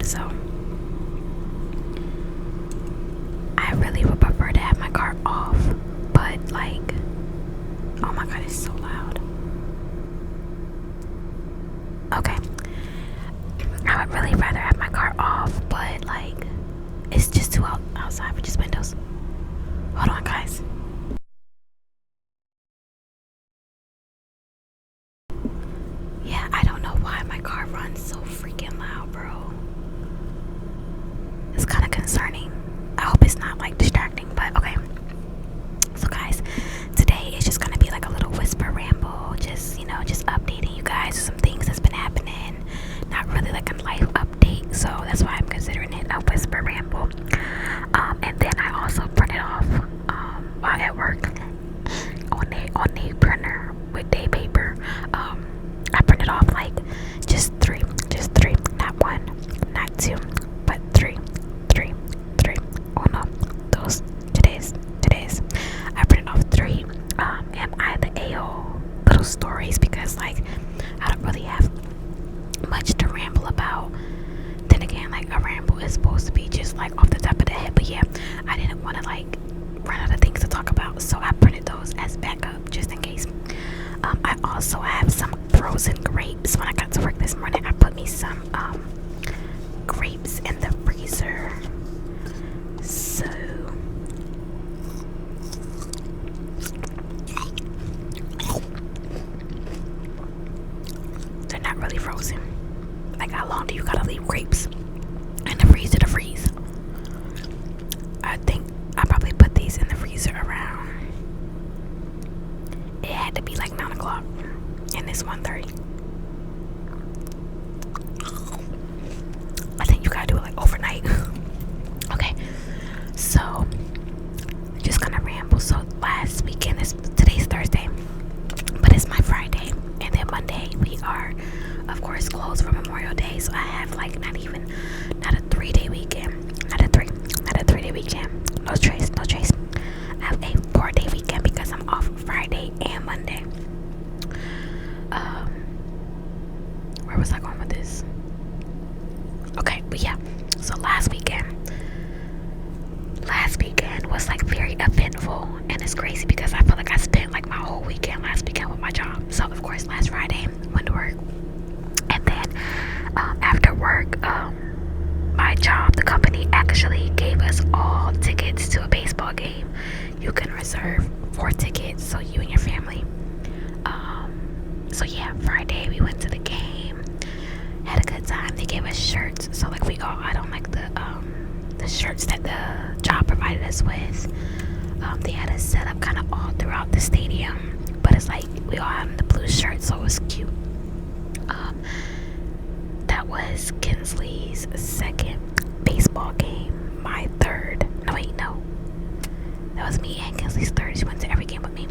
So I really would prefer to have my car off, but like, oh my god, it's so loud. Okay, I would really rather have my car off, but like, it's just too outside for just windows. Hold on, guys. Yeah, I don't know why my car runs so freaking loud, bro. It's kind of concerning. I hope it's not like distracting, but okay. So guys, today is just gonna be like a little whisper ramble, just just updating you guys some things that's been happening. Not really like a life update, so that's why I'm considering it a whisper ramble. And then I also print it off while at work on a printer with day paper. I printed off like just three, not one, not two, but three. Oh no, those today's. I printed off three. Am I the a-hole little stories, because like I don't really have much to ramble about. Then again, like a ramble is supposed to be just like off the top of the head, but yeah, I didn't want to like run out of things to talk about, so I printed those as backup just in case. I also have some frozen grapes. When I got to work this morning, I put me some grapes in the freezer. So they're not really frozen. Like, how long do you gotta leave grapes in the freezer to freeze? I think I probably put these in the freezer around, it had to be like 9 o'clock, and it's 1:30. I think you gotta do it like overnight. Okay, so just gonna ramble. So last weekend, today's Thursday, but it's my Friday, and then Monday we are of course closed for Memorial Day, so I have like not a 3-day weekend, not a 3-day weekend. No trace. I have a 4-day weekend because I'm off Friday and Monday. Where was I going with this? Okay, but yeah, so last weekend was like very eventful, and it's crazy because I feel like I spent like my whole weekend last weekend with my job. So of course last Friday went to work, and then after work, my job, the company actually gave us all tickets to a baseball game. You can reserve 4 tickets, so you and your family. So yeah, Friday we went to the game, had a good time. They gave us shirts, so like we all had on like the shirts that the job provided us with. They had us set up kind of all throughout the stadium, but it's like we all had the blue shirts, so it was cute. That was Kinsley's second baseball game. My third. No. That was me and Kinsley's third. She went to every game with me.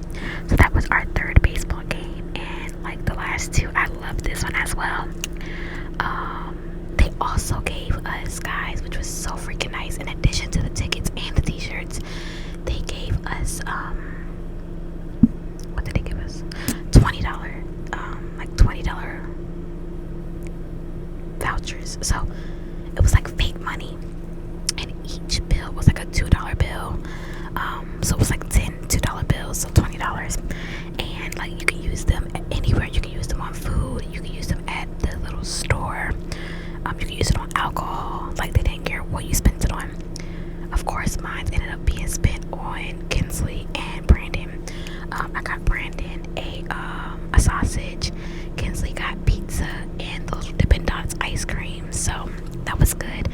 So that was our third baseball game. And like the last 2, I love this one as well. They also gave us, guys, which was so freaking nice, in addition to the tickets and the t-shirts, they gave us what did they give us? $20 $20 vouchers. So it was like fake money, and each bill was like a $2 bill. So it was like 10 $2 bills, so $20. And like you can use them anywhere. You can use them on food, you can use them at the little store, you can use it on alcohol. Like, they didn't care what you spent it on. Of course mine ended up being spent on Kinsley and Brandon. I got Brandon a sausage, Kinsley got pizza and those Dippin' Dots ice cream, so that was good.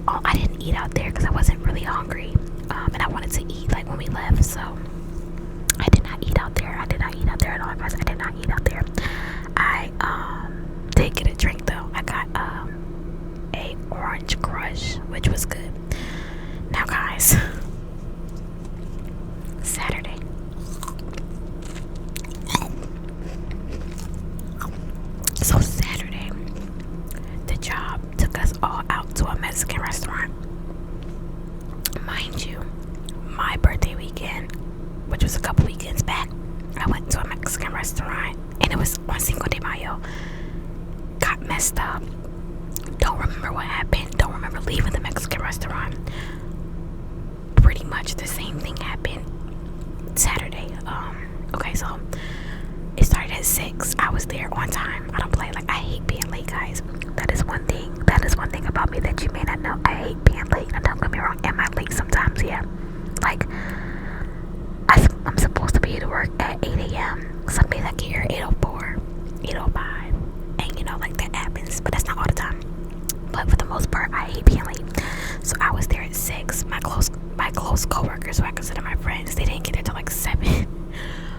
I didn't eat out there because I wasn't really hungry, and I wanted to eat like when we left, so I did not eat out there. I did not eat out there at all, guys. I did not eat out there. I did get a drink though. I got a orange crush, which was good. Now guys, Saturday. So Saturday, the job took us all out to a Mexican restaurant. Mind you, my birthday weekend, which was a couple weekends back, I went to a Mexican restaurant, and it was on Cinco de Mayo. Got messed up. Don't remember what happened. leaving the Mexican restaurant, pretty much the same thing happened Saturday. Okay, so it started at 6. I was there on time. I don't play. Like, I hate being late, guys. That is one thing. That is one thing about me that you may not know. I hate being late. Now, don't get me wrong. Am I late sometimes? Yeah. Like, I'm supposed to be to work at 8 a.m. Some days I get here 8:04, 8:05. And, you know, like, that happens. But that's not all the time. But for the most part, I hate being late. So I was there at 6. My close coworkers, who I consider my friends, they didn't get there till like 7.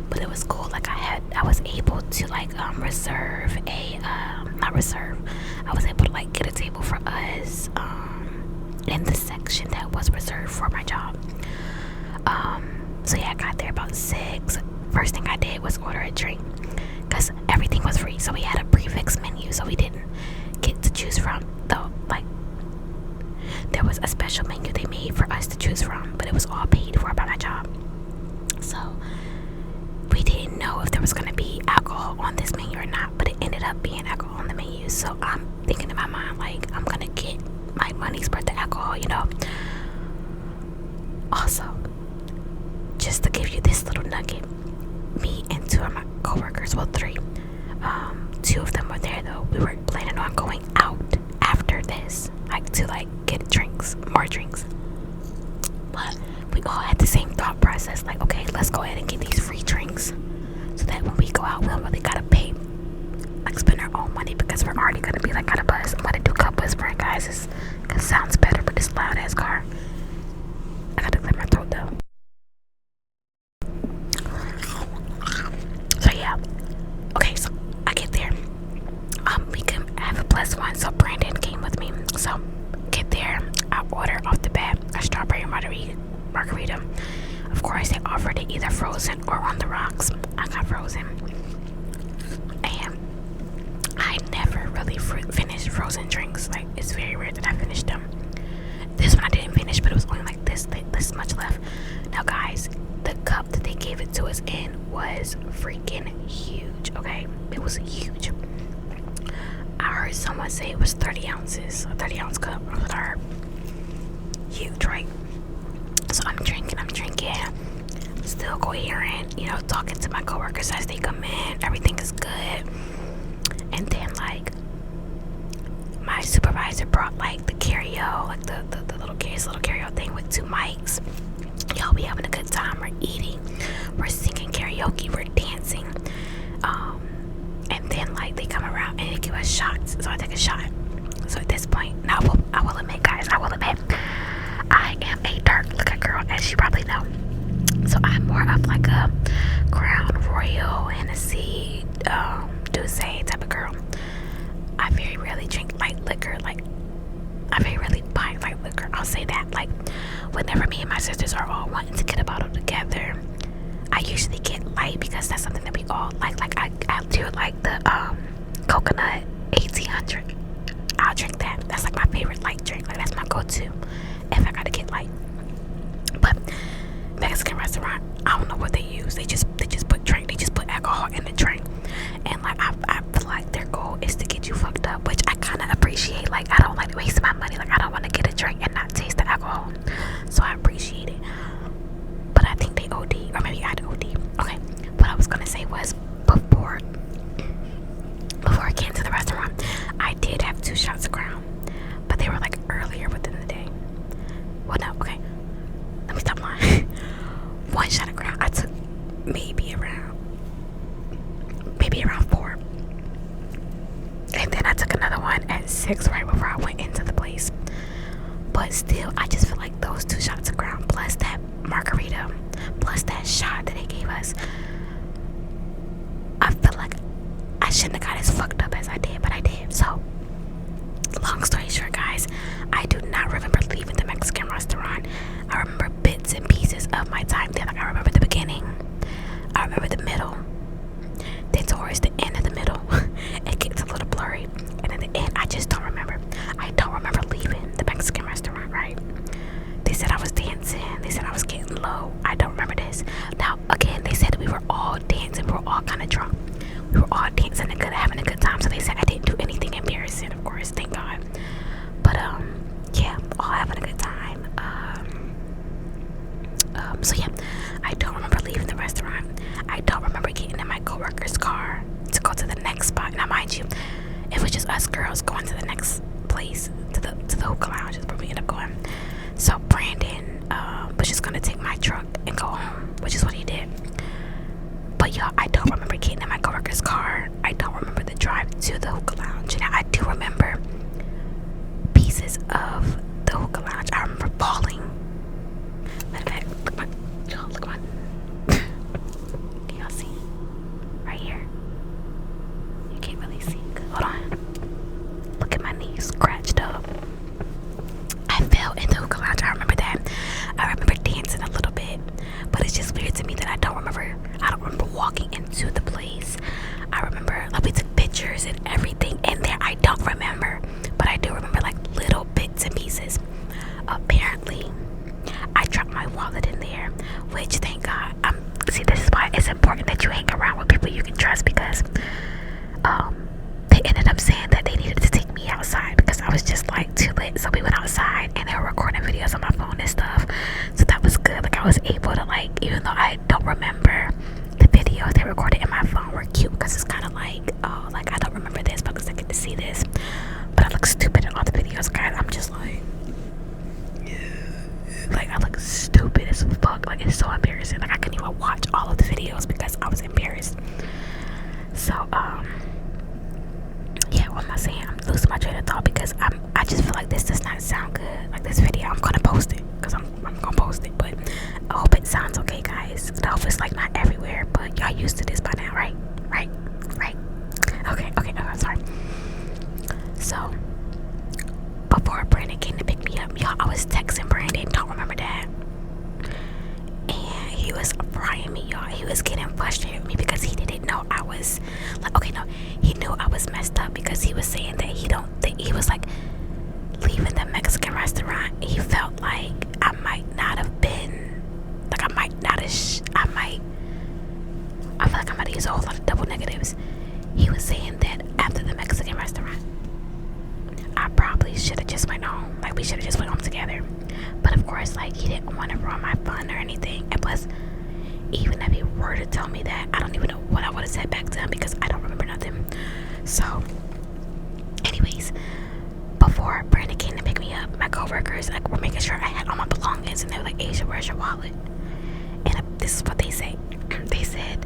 But it was cool. Like, I was able to like reserve a not reserve. I was able to like get a table for us in the section that was reserved for my job. So yeah, I got there about 6. First thing I did was order a drink because everything was free. So we had a prefix menu, so we didn't get to choose from. Though, like, there was a special menu they made for us to choose from, but it was all paid for by my job. So we didn't know if there was gonna be alcohol on this menu or not, but it ended up being alcohol on the menu. So I'm thinking in my mind, like, I'm gonna get my money's worth of alcohol, you know. Also, just to give you this little nugget, me and 2 of my coworkers, well, 3, 2 of them were there though. We were planning on going out after this, like, to like get drinks, more drinks. But we all had the same thought process, like, okay, let's go ahead and get these free drinks so that when we go out, we don't really gotta pay, like, spend our own money, because we're already gonna be like out of buzz. I'm gonna do cup whispering, guys. It sounds better, but this loud ass car. I gotta clear my throat though. So yeah, okay, so I get there. We can have a +1, so Brandon came with me. So get there, I order off the bat a strawberry margarita. Of course, they offered it either frozen or on the rocks. I got frozen, and I never really finished frozen drinks. Like, it's very rare that I finish them. This one I didn't finish, but it was only like this much left. Now, guys, the cup that they gave it to us in was freaking huge. Okay, it was huge. I heard someone say it was 30 ounces, a 30-ounce cup. I heard. Huge, right? So I'm drinking, still coherent, you know, talking to my coworkers as they come in. Everything is good. And then, like, my supervisor brought like the carry-o, like the little carry-o thing with 2 mics. Y'all, we having a good time. We're eating, we're singing karaoke, we're dancing. And then, like, they come around and they give us shots. So I take a shot. So at this point, now I will admit, guys, I am a dark liquor girl, as you probably know. So I'm more of like a Crown Royal, Hennessy, Douce type of girl. I very rarely drink light liquor. Like, I very rarely buy light liquor. I'll say that. Like, whenever me and my sisters are all wanting to get a bottle together, I usually get light because that's something that we all like. Like, I do like the coconut 1800. I'll drink that. That's like my favorite light drink. Like, that's my go-to if I gotta get light. But Mexican restaurant, I don't know what they use. They just put alcohol in the drink, and like I feel like their goal is to get you fucked up, which I kind of appreciate. Like, I don't like wasting my money. Like, I don't want to get a drink and not taste the alcohol, so I appreciate it. But I think they OD, or maybe I OD. Okay, what I was gonna say was before I get into the restaurant, I did have 2 shots of Crown, but they were like earlier within the day. Well, no, okay. Let me stop lying. 1 shot of Crown I took maybe around 4. And then I took another one at 6 right before I went into the place. But still, I just feel like those 2 shots of Crown plus that margarita plus that shot that they gave us, I feel like I shouldn't have got as fucked up as I did, but I did. So, long story short, guys, I do not remember leaving the Mexican restaurant. I remember bits and pieces of my time there. Like, I remember the beginning, I remember the middle, then towards the end of the middle it gets a little blurry, and in the end I just don't remember. I don't remember leaving the Mexican restaurant, right? They said I was dancing, they said I was getting low. I don't remember this. Now, again, they said we were all dancing, we were all kind of drunk, we were all dancing and having a good time. So they said I didn't do anything embarrassing, of course, thank God. But yeah, all having a good time. So yeah, I don't remember leaving the restaurant. I don't remember getting in my coworker's car to go to the next spot. Now, mind you, it was just us girls going to the next place, to the hookah lounge is where we ended up going. So Brandon was just gonna take my truck and go home, which is what he did. But y'all, I don't remember getting in my coworker's car. I don't remember the drive to the hookah lounge. Now, I do remember pieces of the hookah lounge. I remember falling. Matter of fact, look at my can y'all see? Right here. You can't really see. Hold on. Look at my knees scratched up. I fell in the hookah lounge. I remember that. I remember dancing a little bit. But it's just weird to me that I don't remember walking into the place. I remember like we took pictures and everything in there. I don't remember, but I do remember like little bits and pieces. Apparently I dropped my wallet in there, which thank God. See, this is why it's important that you hang around with people you can trust, because they ended up saying that they needed to take me outside because I was just like too lit. So we went outside and they were recording videos on my phone and stuff. So that was good. Like I was able to, like, even though I don't remember the videos they recorded in my phone were cute, because it's kind of like, oh, like I don't remember this, but at least I get to see this. But I look stupid in all the videos, guys. I'm just like, I look stupid as fuck. Like, it's so embarrassing. Like I couldn't even watch all of the videos because I was embarrassed. So yeah, what am I saying? I'm losing my train of thought because I just feel like this does not sound good. Like this video, I'm gonna post it because I'm gonna post it, but I hope it sounds okay, guys. I hope it's like not everywhere, but y'all used to this by now, right? Okay, sorry. So before Brandon came to pick me up, y'all, I was texting Brandon. Don't remember that. And he was frying me, y'all. He was getting frustrated with me because he didn't know I was like, okay, no, he knew I was messed up because he was saying that he was like leaving the Mexican restaurant. He felt like I might not have been, like I feel like I might have used a whole lot of double negatives. He was saying that after the Mexican restaurant, I probably should have just went home. Like we should have just went home together. But of course, like he didn't want to ruin my fun or anything. And plus, even if he were to tell me that, I don't even know what I would have said back to him because I don't remember nothing. So, anyways, before Brandon came to pick me up, my coworkers like were making sure I had all my belongings, and they were like, "Asia, where's your wallet?" And this is what they say. They said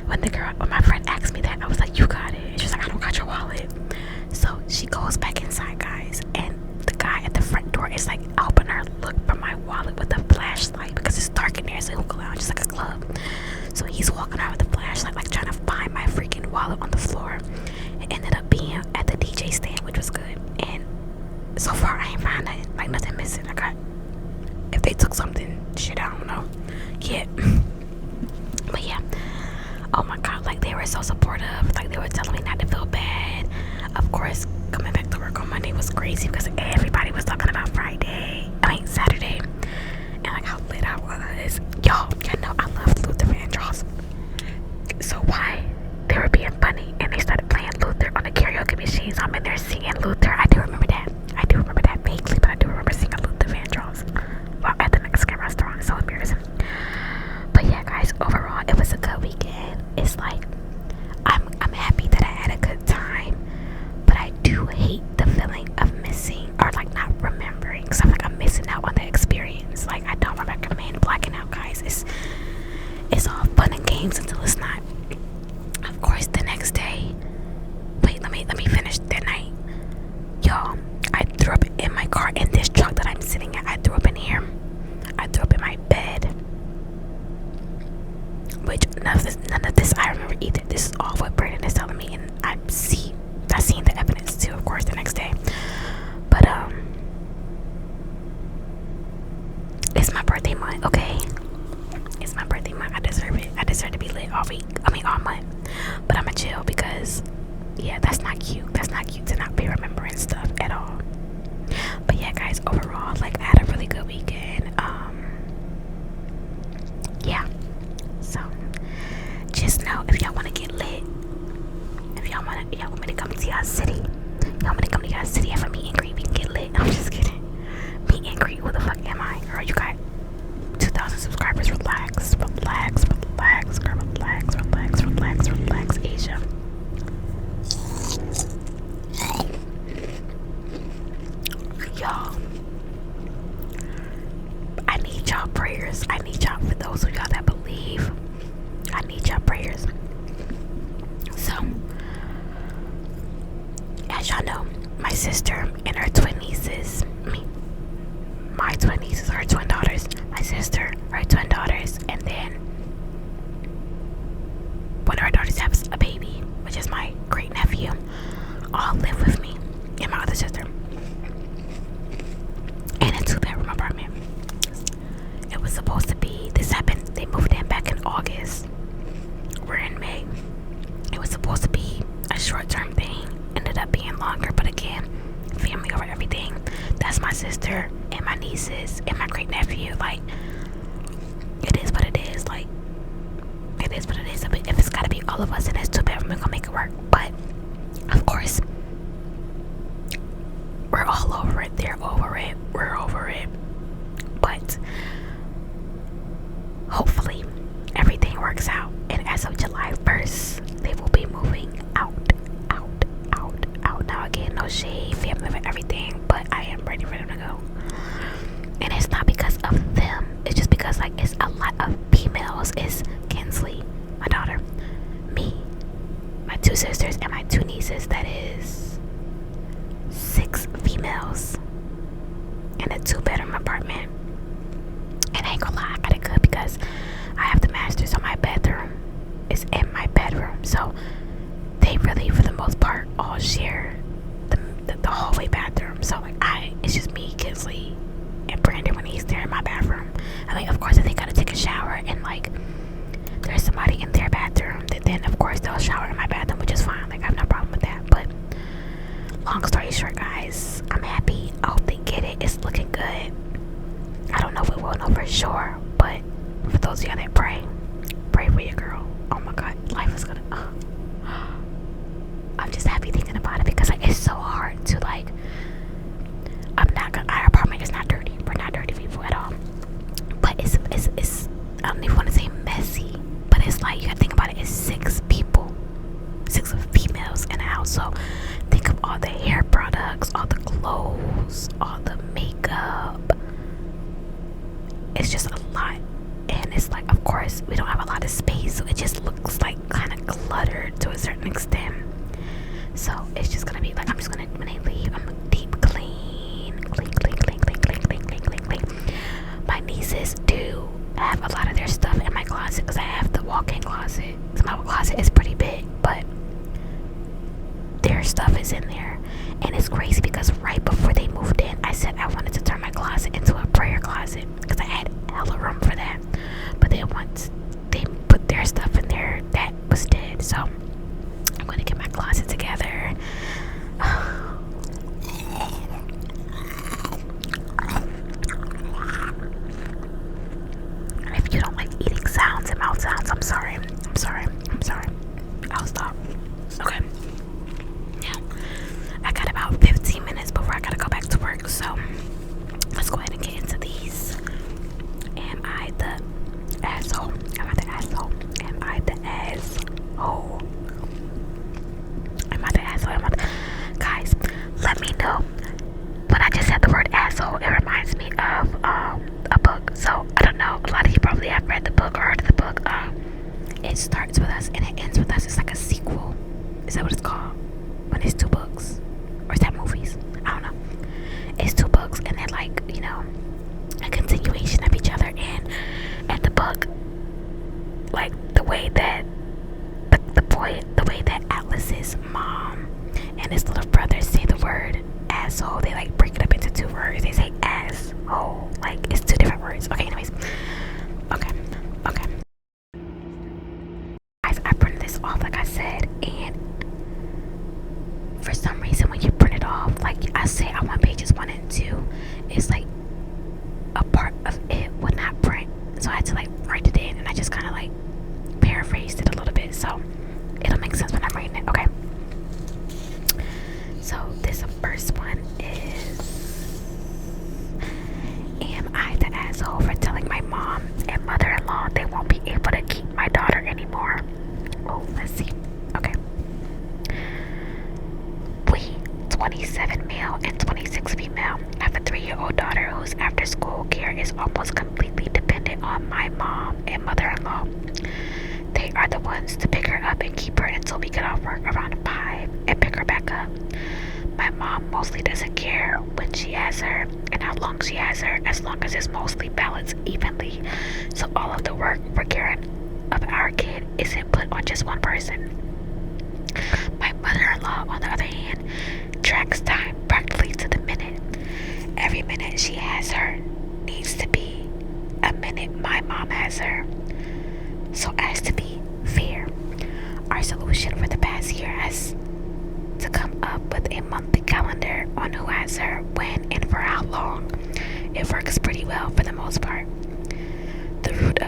when my friend asked me that, I was like, "You got it." And she was like, "I don't got your wallet." So she goes back inside, guys, and the guy at the front door is like helping her look for my wallet with a flashlight because it's dark in there. It's a hookah lounge, it's like a club. So he's walking around with a flashlight, like trying to find my freaking wallet on the floor. It ended up being at the DJ stand, which was good. And so far, I ain't found nothing, like nothing missing. If they took something, shit, I don't know. Yeah. But yeah. Oh my God, like they were so supportive. Like they were telling me not to feel bad. Of course, coming back to work on Monday was crazy because everybody was talking about Saturday, and like how lit I was. Y'all know I love Luther Vandross. So why they were being funny and they started playing Luther on the karaoke machine. So I'm in there singing Luther. I do remember that vaguely, but I do remember singing Luther Vandross while at the Mexican restaurant. So embarrassing. But yeah, guys, overall it was a good weekend. It's like I'm happy that I had a good time, but I do hate the feeling of missing or like not remembering. So I'm like, I'm missing out on the experience. Like I don't recommend blacking out, guys. It's all fun and games until it's not. Of course, the next day. Wait, let me finish that night. Y'all, I threw up in my car in this truck that I'm sitting at. I threw up in here. I threw up in my bed. Which none of this I remember either. This is all what Brandon is telling me, and I seen the evidence too, of course, the next day. But it's my birthday month, okay? It's my birthday month. I deserve it. I deserve to be lit all week. All month. But I'ma chill because yeah, that's not cute. That's not cute to not be remembering stuff at all. But yeah, guys, overall, like I had a really good weekend. Yeah. So just know if y'all wanna get lit, if y'all want me to come to y'all city, and for meet and greet, we can get lit. I'm just kidding. Meet y'all, I need y'all prayers. I need y'all, for those of y'all that believe, I need y'all prayers. So, as y'all know, my sister and her twin nieces, my twin nieces, her twin daughters, my sister, her twin daughters, and then one of her daughters has a baby, which is my great nephew, all live with me and my other sister in a 2-bedroom apartment. It was supposed to be, this happened, they moved in back in August. We're in May. It was supposed to be a short-term thing, ended up being longer, but again, family over everything. That's my sister and my nieces and my great nephew. Like, it is what it is. Like, it is what it is. But if it's gotta be all of us in this 2-bedroom, we're gonna make it work. But of course, we're all over it. They're over it. We're over it. But hopefully everything works out. And as of July 1st, they will be moving out. Now again, no shade, family and everything, but I am ready for them to go. And it's not because of them. It's just because like it's a lot of females. It's Kinsley, my daughter, me, my 2 sisters, and my 2 nieces. That is 6 females in a 2-bedroom apartment. And I ain't gonna lie, I got it good because I have the master, so my bedroom is in my bedroom. So they really, for the most part, all share the hallway bathroom. So like it's just me, Kinsley, and Brandon when he's there in my bathroom. I mean, of course, if they gotta take a shower and like there's somebody in their bathroom, then of course they'll shower in my bathroom, which is fine. Like I have no problem with that. But long story short, guys, I'm happy. I hope they get it. It's looking good. I don't know if we will know for sure, but for those of y'all that pray for your girl. Oh my God, life is gonna. I'm just happy thinking about it because like it's so hard to like. Our apartment is not dirty. We're not dirty people at all. But it's I don't even want to say messy, but it's like you gotta think about it. It's 6 people, 6 females in a house. So think of all the hair products, all the clothes, all the makeup. It's just a lot. And it's like, of course, we don't have a lot of space, so it just looks like kind of cluttered to a certain extent. So it's just gonna be like, I'm just gonna, when I leave, I'm gonna deep clean. My nieces do have a lot of their stuff in my closet because I have the walk-in closet. So my closet is pretty big, but their stuff is in there. And it's crazy because right before they moved in, I said I wanted to turn my closet into a prayer closet because I had hella room for that. But then once they put their stuff in there, that was dead. So I'm gonna get my closet together. If you don't like eating sounds and mouth sounds, I'm sorry. I'll stop. Okay. Now, I got about 15 minutes before I gotta go back to work, so let's go ahead and get into these. Am I the asshole? Am I the asshole? Am I the asshole? Am I the asshole? Guys, let me know. When I just said the word asshole, it reminds me of a book. So I don't know, a lot of you probably have read the book or heard of the book. It starts with us and it ends with us. It's like a sequel. Is that what it's called? When it's 2 books, or is that movies? I don't know. It's 2 books and they're like, you know, a continuation of each other. And the book, like the way that the way that Atlas's mom and his little brother say the word asshole, they like break it up into 2 words. They say asshole, like it's 2 different words. Okay, anyways. Okay. Guys, I printed this off like I said, and for some reason when you print it off, like 5-year-old daughter whose after school care is almost completely dependent on my mom and mother-in-law. They are the ones to pick her up and keep her until we get off work around 5 and pick her back up. My mom mostly doesn't care when she has her and how long she has her, as long as it's mostly balanced evenly. So all of the work for caring of our kid isn't put on just one person. My mother-in-law, on the other hand, tracks time practically to the minute. Every minute she has her needs to be a minute my mom has her. So as to be fair, our solution for the past year has to come up with a monthly calendar on who has her, when, and for how long. It works pretty well for the most part. The root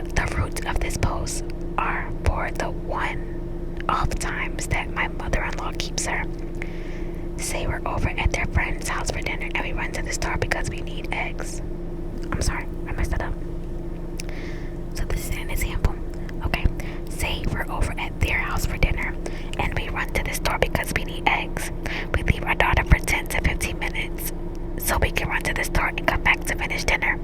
of this post are for the one-off times that my mother-in-law keeps her. Say we're over at their friend's house for dinner and we run to the store because we need eggs. I'm sorry, I messed that up. So this is an example. Okay, say we're over at their house for dinner and we run to the store because we need eggs. We leave our daughter for 10 to 15 minutes so we can run to the store and come back to finish dinner.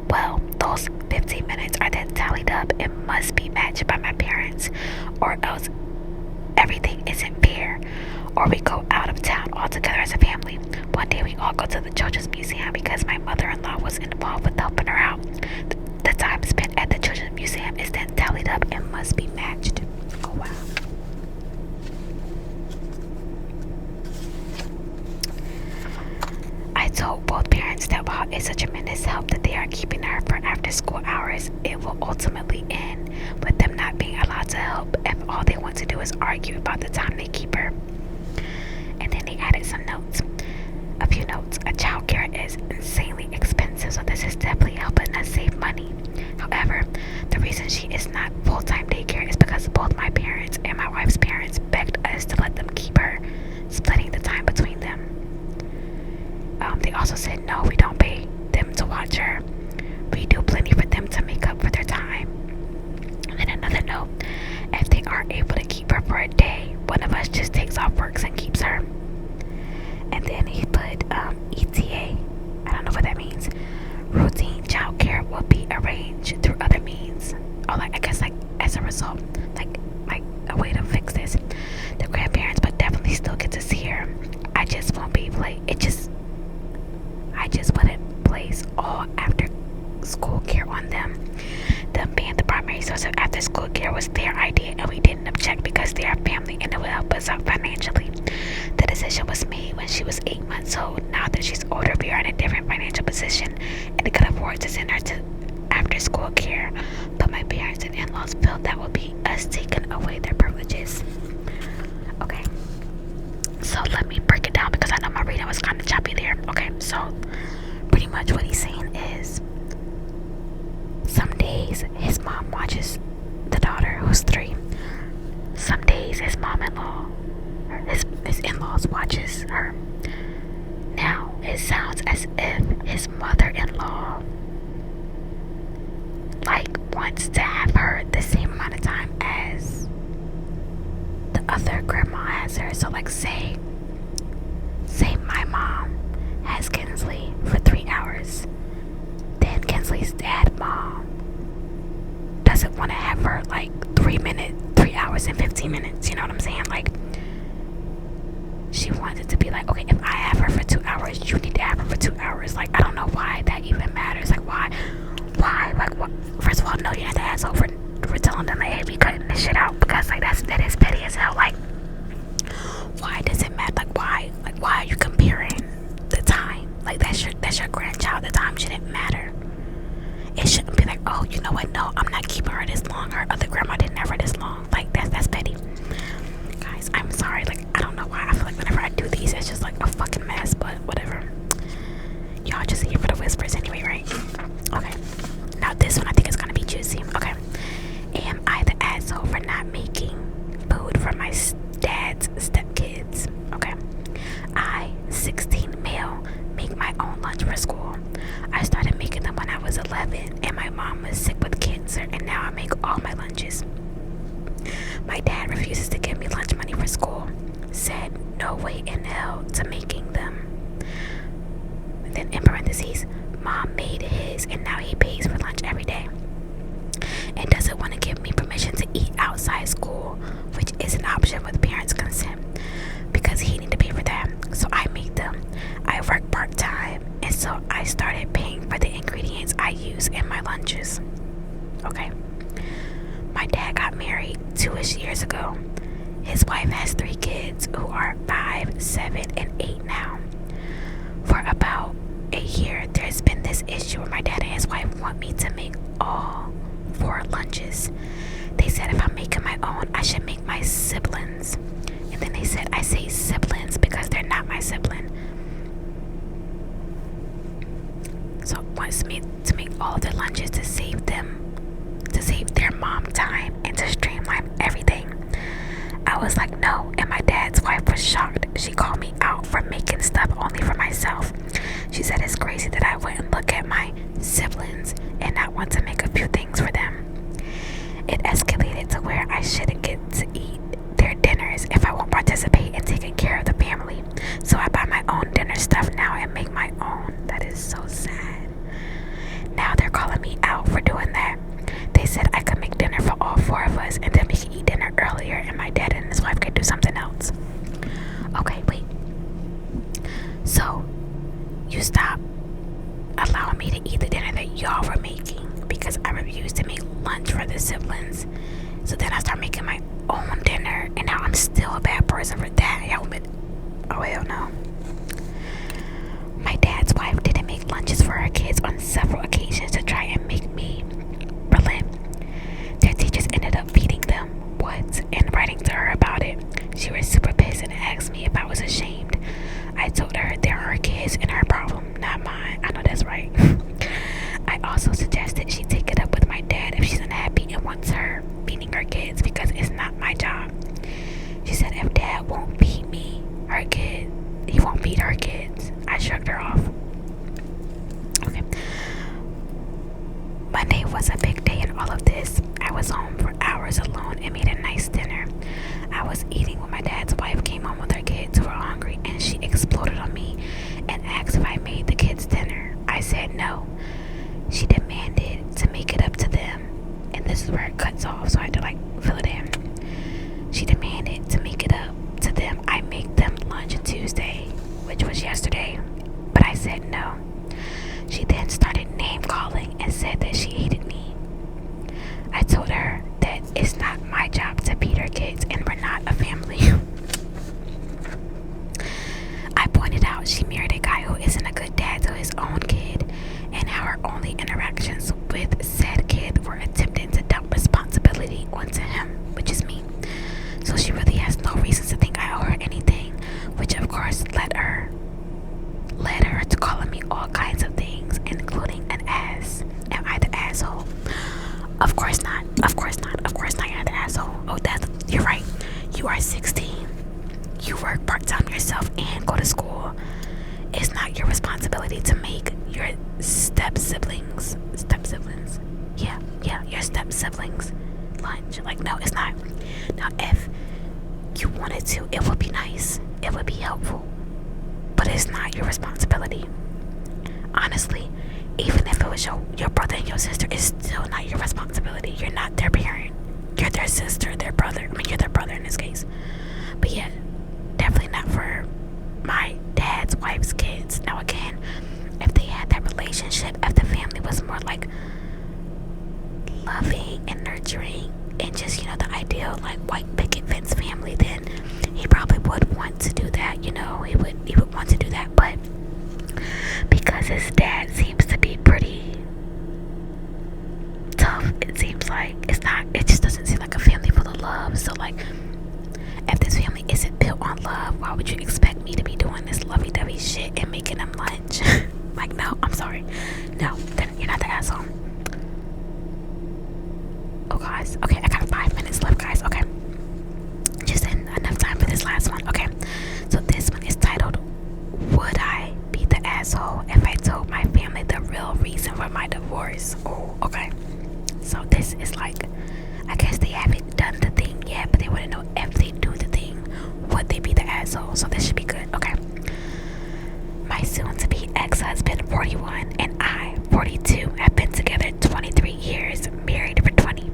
Well, those 15 minutes are then tallied up and must be matched by my parents, or else everything isn't fair. Or we go out of town all together as a family. One day we all go to the Children's Museum because my mother-in-law was involved with helping her out. The time spent at the Children's Museum is then tallied up and must be matched. Oh wow. I told both parents that while it's a tremendous help that they are keeping her for after school hours, it will ultimately end with them not being allowed to help if all they want to do is argue about the time they keep her. And then they added some notes. A few notes. A child care is insanely expensive, so this is definitely helping us save money. However, the reason she is not full-time daycare is because both my parents and my wife's parents begged us to let them keep her, splitting the time between them. They also said no, we don't pay them to watch her. We do plenty for them to make up for their time. And then another note, if they aren't able to keep her for a day, one of us just takes off work and keeps her. And then he put ETA, I don't know what that means. Routine child care will be arranged through other means. Or like, I guess like as a result, like a way to fix this. The grandparents but definitely still get to see her. I just wouldn't place all after school care on them. Them being the primary source of after school care was their idea and we didn't object because they are family and it would help us out financially. The decision was made when she was 8 months old. Now that she's older, we are in a different financial position and could afford to send her to after school care. But my parents and in-laws felt that would be us taking away their privileges. Okay, so let me break it down because I know my reading was kind of choppy there. Okay, so pretty much what he's saying is some days his mom watches the daughter who's 3. Some days his mom-in-law, his in-laws watches her. Now it sounds as if his mother-in-law wants to have her the same amount of time as the other grandma has her. So say my mom has Kinsley for 3 hours. Then Kinsley's mom doesn't want to have her 3 hours and 15 minutes. You know what I'm saying? She wants it to be okay, if I have her for 2 hours, you need to have her for 2 hours. I don't know why that even matters. Why? What? First of all, no, you're not the asshole for telling them, hey, we cutting this shit out, because that is petty as hell. Why does it matter? Why are you comparing the time? That's your grandchild. The time shouldn't matter. It shouldn't be oh, you know what? No, I'm not keeping her this long. Her other grandma didn't have her this long. That's petty. Guys, I'm sorry. I don't know why. I feel whenever I do these, it's just a fucking mess. But whatever. Y'all just here for the whispers anyway, right? Okay. Now this one I think is gonna be juicy. Okay. Am I the asshole for not making food for my dad's stepkids? Okay. I, 16 male, make my own lunch for school. I started making them when I was 11 and my mom was sick with cancer and now I make all my lunches. My dad refuses to give me lunch money for school. Said no way in hell to making them. then in parentheses, mom made his and now he pays for lunch every day. And doesn't want to give me permission to eat outside school, which is an option with parents' consent, because he need to pay for that. So I make them. I work part-time, and so I started paying for the ingredients I use in my lunches. Okay. My dad got married 2-ish years ago. His wife has 3 kids who are 5, 7, and 8 now. For about a year, there's been this issue where my dad and his wife want me to make all 4 lunches. They said if I'm making my own, I should make my siblings. And then they said I say siblings because they're not my sibling. So wants me to make all of their lunches to save their mom time and to streamline everything. I was like, no, and my dad's wife was shocked. She called me out for making stuff only for myself. She said it's crazy that I wouldn't look at my siblings and not want to make a few things for them. It escalated to where I shouldn't get to eat their dinners if I won't participate in taking care of the family. So I buy my own dinner stuff now and make my own. That is so sad. Now they're calling me out for doing that. They said I could make dinner for all 4 of us and then we could eat dinner earlier and my dad and his wife could do something else. Okay, wait. So, you stop allowing me to eat the dinner that y'all were making because I refused to make lunch for the siblings. So then I start making my own dinner and now I'm still a bad person for that. Oh, hell no. My dad's wife didn't make lunches for her kids on several occasions to try and make me relent. Their teachers ended up feeding them what and writing to her about it. She was super pissed and asked me if I was ashamed. I told her they're her kids and her problem, not mine. I know that's right. I also suggested she take it up with my dad if she's unhappy and wants her feeding her kids because it's not my job. She said if dad won't feed he won't feed her kids. I shrugged her off. Okay. Monday was a big day in all of this. I was home for hours alone and made a nice dinner. I was eating when my dad's wife came home with her kids who were hungry and she exploded on me and asked if I made the kids dinner. I said no. She demanded to make it up to them. And this is where it cuts off, so I had to fill it in. She demanded to make it up to them. I make them lunch on Tuesday, which was yesterday, but I said no. She then started name calling and said that she hated me. I told her that it's not my job to feed her kids and we're not a family. I pointed out she married a guy who isn't a good dad to his own kid and how her only interactions with said kid were attempting to dump responsibility onto him, which is me. So she really has no reason to think I owe her anything, which of course led her to calling me all kinds of things, including an ass. Am I the asshole? Of course not. Of course not. Of course not. You're the asshole. Oh, you're right. You are 16. You work part-time yourself and go to school. It's not your responsibility to make your step-siblings. Yeah, your step-siblings lunch. No, it's not. Now, if you wanted to, it would be nice. It would be helpful. But it's not your responsibility. Honestly, even if it was your brother and your sister, it's still not your responsibility. You're not their parent. You're their sister, their brother. You're their brother in this case. But yeah, definitely not for my dad's wife's kids. Now again, if they had that relationship, if the family was more loving and nurturing and just, the ideal white picket fence family, then he probably would want to do that. He would want to do that. But because his dad seems to be pretty tough, it seems like it just doesn't seem like a family full of love. So if this family isn't built on love, why would you expect me to be doing this lovey-dovey shit and making them lunch? No, I'm sorry. No, then you're not the asshole. Oh, guys. Okay, I got 5 minutes left, guys. Okay. Just enough time for this last one. Okay. So this one is titled, Would I Be the Asshole If I Told My Family the Real Reason for My Divorce? Oh, okay. So this is I guess they haven't done the thing yet, but they want to know if they do the thing, would they be the asshole? So this should be good. Okay. My soon-to-be ex-husband, 41, and I, 42, have been together 23 years, married for 20.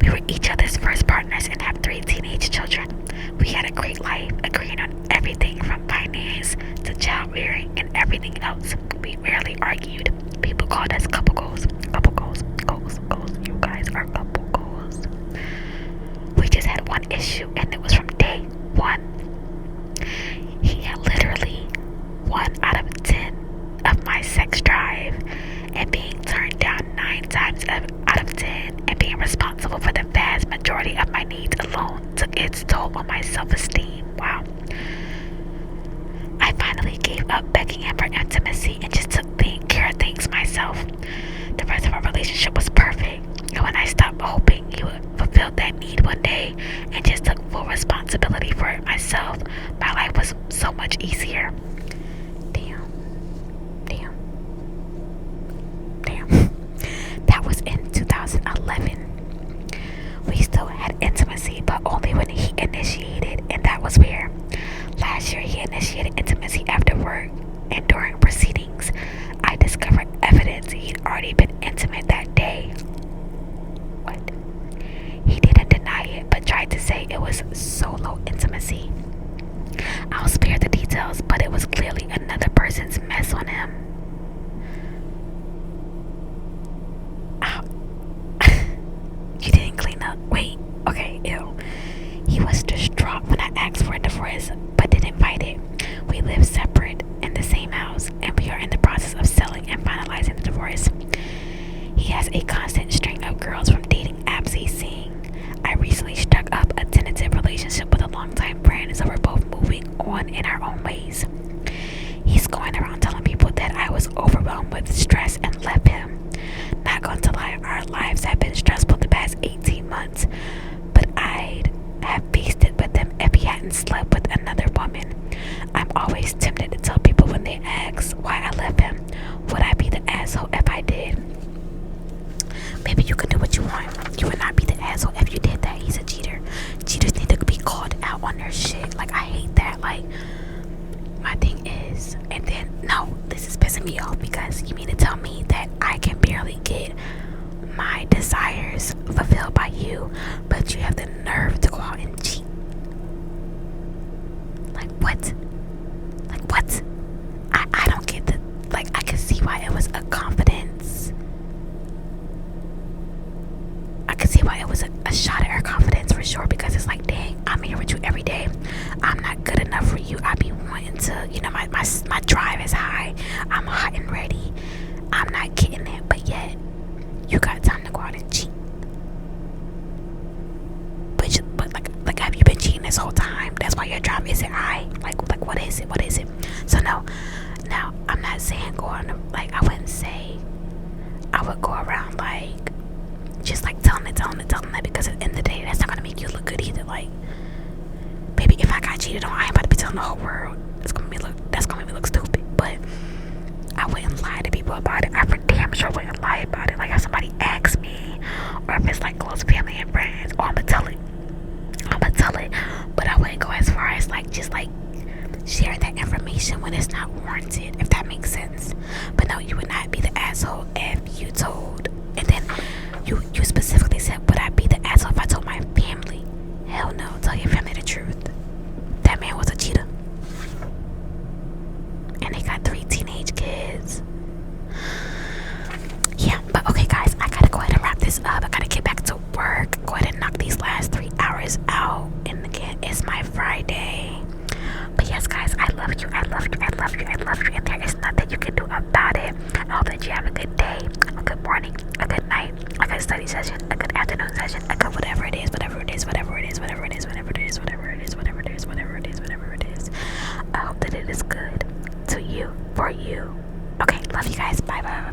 We were each other's first partners and have 3 teenage children. We had a great life, agreeing on everything from finance to child rearing and everything else. We rarely argued. People called us couple goals. Couple goals. Goals. You guys are couple goals. We just had one issue, and it was from day one. He had literally 1 out of 10 of my sex drive, and being turned down 9 times out of 10, and being responsible for the vast majority of my needs alone took its toll on my self-esteem. Wow. I finally gave up begging him for intimacy and just took care of things myself. The rest of our relationship was perfect, and when I stopped hoping he would fulfill that need one day and just took full responsibility for it myself, my life was so much easier. Damn. That was in 2011. We still had intimacy, but only when he initiated, and that was weird. Last year, he initiated intimacy after work, and during proceedings, I discovered evidence he'd already been intimate that day. What? He didn't deny it, but tried to say it was solo intimacy. I'll spare the details, but it was clearly another person's mess on him. You didn't clean up. Wait, okay, ew. He was distraught when I asked for a divorce, but didn't fight it. We live separate in the same house, and we are in the process of selling and finalizing the divorce. He has a constant string of girls from dating apps he's seeing. I recently struck up a tentative relationship with a longtime friend, so we're both moving on in our own ways. He's going around telling people that I was overwhelmed with stress and left him. Not going to lie, our lives have been stressful the past 18 months, but I'd have faced it with him if he hadn't slept with another woman. I'm always tempted to tell people when they ask why I left him. Would I be the asshole if I did? Baby, you can do what you want. You would not be the asshole if you did that. He's a cheater. Cheaters need to be called out on their shit. Like, I hate that. Like, my thing is, and then, no, this is pissing me off because you mean to tell me that I can barely get my desires fulfilled by you, but you have the nerve to go out and cheat. Like, what? I don't get the, like, I can see why it was a confidence. I can see why it was a shot at her confidence for sure, because it's like, dang, I'm here with you every day. I'm not good enough for you. I be wanting to, you know, my drive is high. I'm hot and ready. I'm not getting it, but yet you got time to go out and cheat. But like, have you been cheating this whole time? That's why your drive isn't high. Like, what is it? So no, now I'm not saying go on. Like, I wouldn't say I would go around like just like telling it, because at the end of the day, that's not gonna make you look good either. Like, baby, if I got cheated on, I ain't about to be telling the whole world. That's gonna make me look stupid. But I wouldn't lie to people about it. I for damn sure wouldn't lie about it. Like, if somebody asks me, or if it's like close family and friends, I'ma tell it. But I wouldn't go as far as like just like share that information when it's not warranted, if that makes sense. But no, you would not be the asshole if you told, and then you specifically said, would I be the asshole if I told my family? Hell no, tell your family the truth. That man was a cheater, and they got 3 teenage kids. Yeah, but okay guys, I gotta go ahead and wrap this up. I gotta get back to work, go ahead and knock these last 3 hours out, and again, it's my Friday. But yes guys, I love you, and there is nothing you can do about it. I hope that you have a good day, a good morning, a good night, a good study session, a good afternoon session, a good whatever it is. I hope that it is good to you, for you. Okay, love you guys, bye bye.